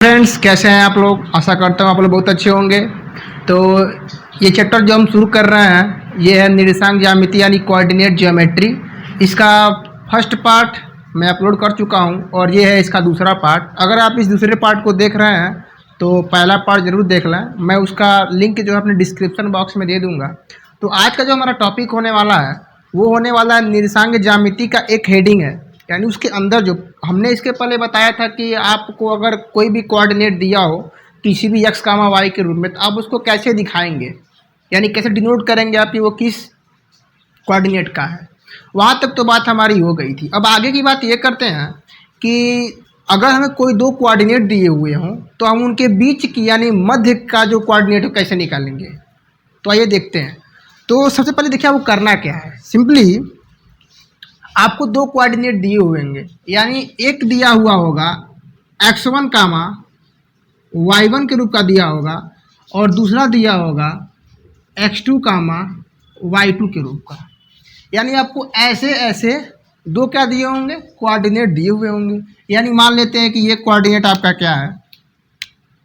Friends, कैसे हैं आप लोग। आशा करता हूँ आप लोग बहुत अच्छे होंगे। तो ये चैप्टर जो हम शुरू कर रहे हैं ये है निर्देशांक ज्यामिति यानी कोऑर्डिनेट ज्योमेट्री। इसका फर्स्ट पार्ट मैं अपलोड कर चुका हूँ और ये है इसका दूसरा पार्ट। अगर आप इस दूसरे पार्ट को देख रहे हैं तो पहला पार्ट ज़रूर देख लें। मैं उसका लिंक जो है अपने डिस्क्रिप्शन बॉक्स में दे दूँगा। तो आज का जो हमारा टॉपिक होने वाला है वो होने वाला है निर्देशांक ज्यामिति का एक हेडिंग है, यानी उसके अंदर जो हमने इसके पहले बताया था कि आपको अगर कोई भी कोऑर्डिनेट दिया हो किसी भी x, y के रूप में, तो आप उसको कैसे दिखाएंगे, यानी कैसे डिनोट करेंगे आप कि वो किस कोऑर्डिनेट का है। वहाँ तक तो बात हमारी हो गई थी। अब आगे की बात ये करते हैं कि अगर हमें कोई दो कोऑर्डिनेट दिए हुए हों तो हम उनके बीच की यानी मध्य का जो कोऑर्डिनेट है कैसे निकालेंगे। तो आइए देखते हैं। तो सबसे पहले देखिए वो करना क्या है। सिंपली आपको दो कोऑर्डिनेट दिए हुए होंगे, यानी एक दिया हुआ होगा x1 कामा y1 के रूप का दिया होगा और दूसरा दिया होगा x2 कामा y2 के रूप का। यानी आपको ऐसे ऐसे दो क्या दिए होंगे, कोऑर्डिनेट दिए हुए होंगे। यानी मान लेते हैं कि ये कोऑर्डिनेट आपका क्या है,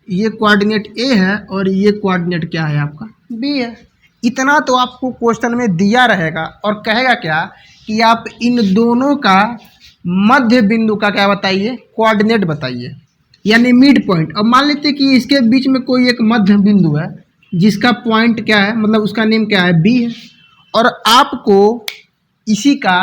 ये कोऑर्डिनेट A है और ये कोऑर्डिनेट क्या है आपका B है। इतना तो आपको क्वेश्चन में दिया रहेगा और कहेगा क्या कि आप इन दोनों का मध्य बिंदु का क्या बताइए, कोऑर्डिनेट बताइए, यानी मिड पॉइंट। अब मान लेते हैं कि इसके बीच में कोई एक मध्य बिंदु है जिसका पॉइंट क्या है, मतलब उसका नेम क्या है, बी है, और आपको इसी का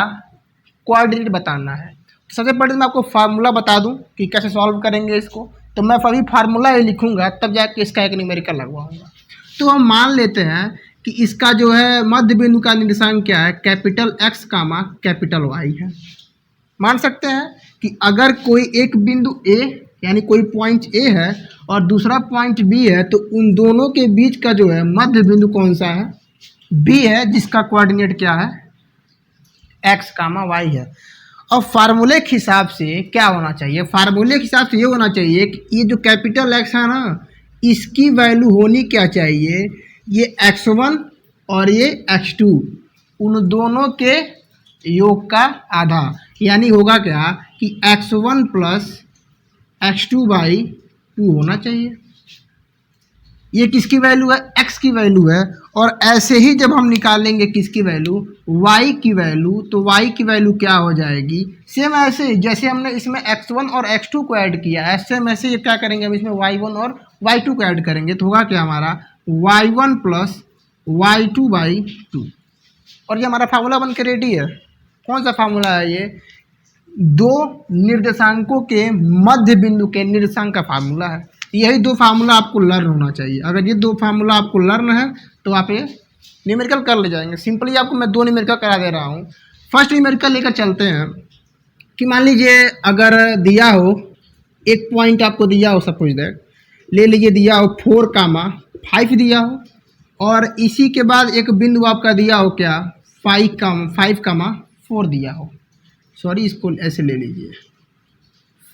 कोऑर्डिनेट बताना है। सबसे पहले मैं आपको फार्मूला बता दूं कि कैसे सॉल्व करेंगे इसको। तो मैं अभी फार्मूला ही लिखूंगा तब जाके इसका एक न्यूमेरिकल लगवाऊंगा। तो हम मान लेते हैं कि इसका जो है मध्य बिंदु का निर्देशांक क्या है, कैपिटल X कामा कैपिटल Y है। मान सकते हैं कि अगर कोई एक बिंदु A यानी कोई पॉइंट A है और दूसरा पॉइंट B है तो उन दोनों के बीच का जो है मध्य बिंदु कौन सा है, B है, जिसका कोऑर्डिनेट क्या है, X कामा Y है। अब फार्मूले के हिसाब से क्या होना चाहिए, फार्मूले के हिसाब से ये होना चाहिए कि ये जो कैपिटल X है ना, इसकी वैल्यू होनी क्या चाहिए, ये x1 और ये x2 उन दोनों के योग का आधा। यानी होगा क्या कि x1 प्लस x2/2 होना चाहिए। ये किसकी वैल्यू है, x की वैल्यू है। और ऐसे ही जब हम निकालेंगे किसकी वैल्यू, y की वैल्यू, तो y की वैल्यू क्या हो जाएगी, सेम ऐसे जैसे हमने इसमें x1 और x2 को ऐड किया है, सेम ऐसे ये क्या करेंगे, हम इसमें y1 और y2 को ऐड करेंगे तो होगा क्या हमारा y1 प्लस y2/2। और ये हमारा फार्मूला बन के रेडी है। कौन सा फार्मूला है ये, दो निर्देशांकों के मध्य बिंदु के निर्देशांक का फार्मूला है। यही दो फार्मूला आपको लर्न होना चाहिए। अगर ये दो फार्मूला आपको लर्न है तो आप ये न्यूमेरिकल कर ले जाएंगे। सिंपली आपको मैं दो न्यूमेरिकल करा दे रहा हूँ। फर्स्ट न्यूमेरिकल लेकर चलते हैं कि मान लीजिए अगर दिया हो एक पॉइंट आपको दिया हो, सपोज दैट ले लीजिए दिया हो 4 कामा 5 दिया हो, और इसी के बाद एक बिंदु आपका दिया हो क्या 5 कामा 4 दिया हो। सॉरी, इसको ऐसे ले लीजिए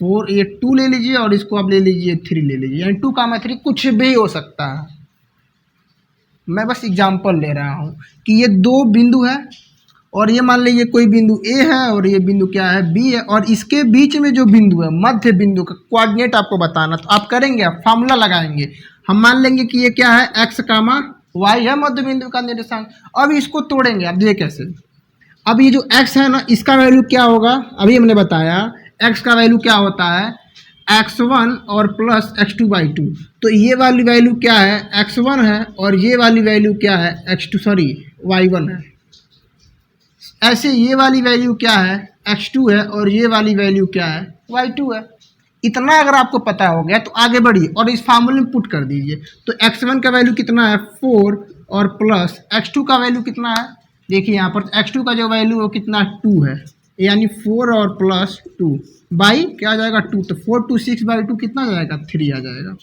4, ये 2 ले लीजिए और इसको आप ले लीजिए 3 ले लीजिए, यानी 2 कामा 3 कुछ भी हो सकता है। मैं बस एग्जांपल ले रहा हूँ कि ये दो बिंदु है और ये मान लीजिए कोई बिंदु A है और ये बिंदु क्या है B है, और इसके बीच में जो बिंदु है मध्य बिंदु का कोऑर्डिनेट आपको बताना। तो आप करेंगे, आप फार्मूला लगाएंगे। हम मान लेंगे कि ये क्या है x कामा y है मध्य बिंदु का निर्देशांक। अब इसको तोड़ेंगे, आप देखिए कैसे। अब ये जो x है ना, इसका वैल्यू क्या होगा, अभी हमने बताया x का वैल्यू क्या होता है x1 और प्लस x2/2। तो ये वाली वैल्यू क्या है, x1 है, और ये वाली वैल्यू क्या है, y1 है। ऐसे ये वाली वैल्यू क्या है, x2 है, और ये वाली वैल्यू क्या है, y2 है। इतना अगर आपको पता हो गया तो आगे बढ़िए और इस फार्मूले में पुट कर दीजिए। तो x1 का वैल्यू कितना है 4 और प्लस x2 का वैल्यू कितना है, देखिए यहाँ पर x2 का जो वैल्यू है कितना 2 है, यानी 4 और प्लस 2 बाई क्या आ जाएगा 2। तो 4 2 6/2 कितना आ जाएगा, 3 आ जाएगा।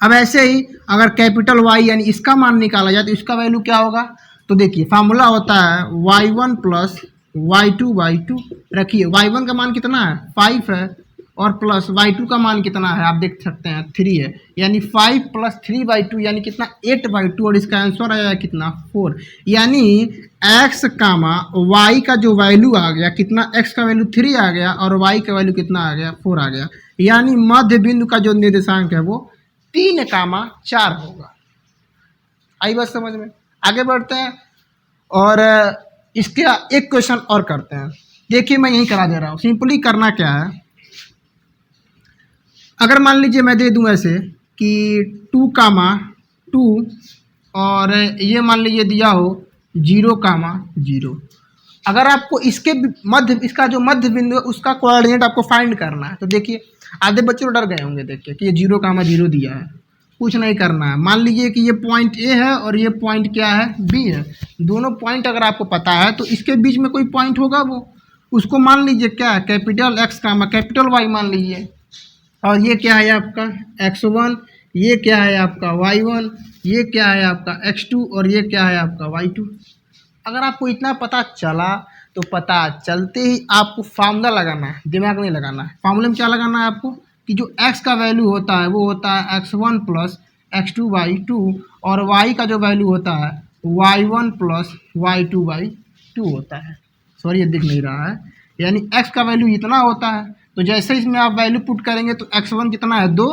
अब ऐसे ही अगर कैपिटल Y यानी इसका मान निकाला जाए तो इसका वैल्यू क्या होगा, तो देखिए फार्मूला होता है y1 प्लस y2/2। रखिए y1 का मान कितना है 5 है और प्लस y2 का मान कितना है, आप देख सकते हैं 3 है, यानी 5 प्लस 3/2 यानी कितना 8/2, और इसका आंसर आया कितना 4। यानी x कामा y का जो वैल्यू आ गया कितना, x का वैल्यू 3 आ गया और y का वैल्यू कितना आ गया 4 आ गया। यानी मध्य बिंदु का जो निर्देशांक है वो 3,4 होगा। आई बात समझ में? आगे बढ़ते हैं और इसका एक क्वेश्चन और करते हैं। देखिए मैं यही करा दे रहा हूँ। सिंपली करना क्या है, अगर मान लीजिए मैं दे दूं ऐसे कि 2,2 और ये मान लीजिए दिया हो 0,0। अगर आपको इसके मध्य, इसका जो मध्य बिंदु है उसका कोऑर्डिनेट आपको फाइंड करना है, तो देखिए आधे बच्चे तो डर गए होंगे देख के कि ये 0,0 दिया है। कुछ नहीं करना है। मान लीजिए कि ये पॉइंट ए है और ये पॉइंट क्या है, बी है। दोनों पॉइंट अगर आपको पता है तो इसके बीच में कोई पॉइंट होगा, वो उसको मान लीजिए क्या है, कैपिटल एक्स कैपिटल वाई मान लीजिए। और ये क्या है आपका x1, ये क्या है आपका y1, ये क्या है आपका x2 और ये क्या है आपका y2। अगर आपको इतना पता चला तो पता चलते ही आपको फार्मूला लगाना है, दिमाग नहीं लगाना है। फार्मूले में क्या लगाना है आपको कि जो x का वैल्यू होता है वो होता है x1 प्लस x2/2 और y का जो वैल्यू होता है y1 प्लस y2/2 होता है। सॉरी ये दिख नहीं रहा है, यानी x का वैल्यू इतना होता है। तो जैसे इसमें आप वैल्यू पुट करेंगे तो x1 कितना है 2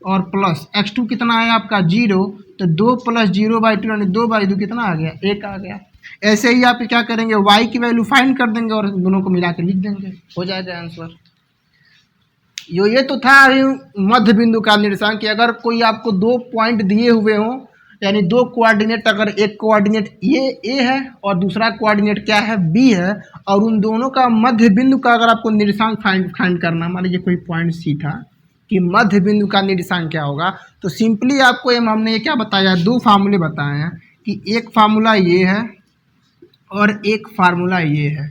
और प्लस x2 कितना है आपका 0, तो 2 प्लस 0/2 यानी 2/2 कितना आ गया, 1 आ गया। ऐसे ही आप क्या करेंगे, y की वैल्यू फाइंड कर देंगे और दोनों को मिला के लिख देंगे, हो जाएगा आंसर। ये तो था मध्य बिंदु का निर्देशांक कि अगर कोई आपको 2 पॉइंट दिए हुए हों, यानी 2 कोऑर्डिनेट, अगर एक कोऑर्डिनेट ये ए है और दूसरा कोऑर्डिनेट क्या है बी है, और उन दोनों का मध्य बिंदु का अगर आपको निर्देशांक फाइंड करना, मान लीजिए कोई पॉइंट सी था कि मध्य बिंदु का निर्देशांक क्या होगा, तो सिंपली आपको हमने ये क्या बताया, 2 फार्मूले बताए हैं कि एक फार्मूला ये है और एक फार्मूला ये है।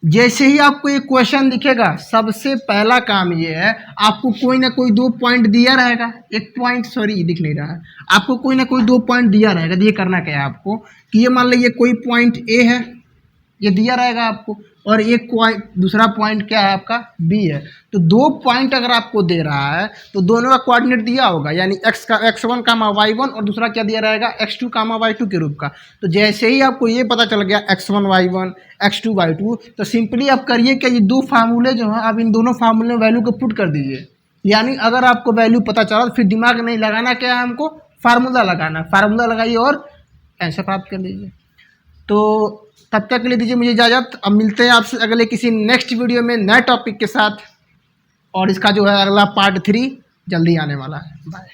जैसे ही आपको एक क्वेश्चन दिखेगा सबसे पहला काम ये है, आपको कोई ना कोई 2 पॉइंट दिया रहेगा, एक पॉइंट सॉरी दिख नहीं रहा है, आपको कोई ना कोई 2 पॉइंट दिया रहेगा। ये करना क्या है आपको कि ये मान लीजिए कोई पॉइंट ए है, ये दिया रहेगा आपको, और एक दूसरा पॉइंट क्या है आपका बी है। तो 2 पॉइंट अगर आपको दे रहा है तो दोनों का कोऑर्डिनेट दिया होगा, यानी x1, y1 और दूसरा क्या दिया रहेगा x2, y2 के रूप का। तो जैसे ही आपको ये पता चल गया x1 y1 x2 y2, तो सिंपली आप करिए कि ये 2 फार्मूले जो हैं आप इन दोनों फार्मूले में वैल्यू को पुट कर दीजिए। यानी अगर आपको वैल्यू पता चला तो फिर दिमाग नहीं लगाना, क्या है हमको फार्मूला लगाना। फार्मूला लगाइए और आंसर प्राप्त कर लीजिए। तो तब तक के लिए दीजिए मुझे इजाज़त। अब मिलते हैं आपसे अगले किसी नेक्स्ट वीडियो में नए टॉपिक के साथ, और इसका जो है अगला पार्ट 3 जल्दी आने वाला है। बाय।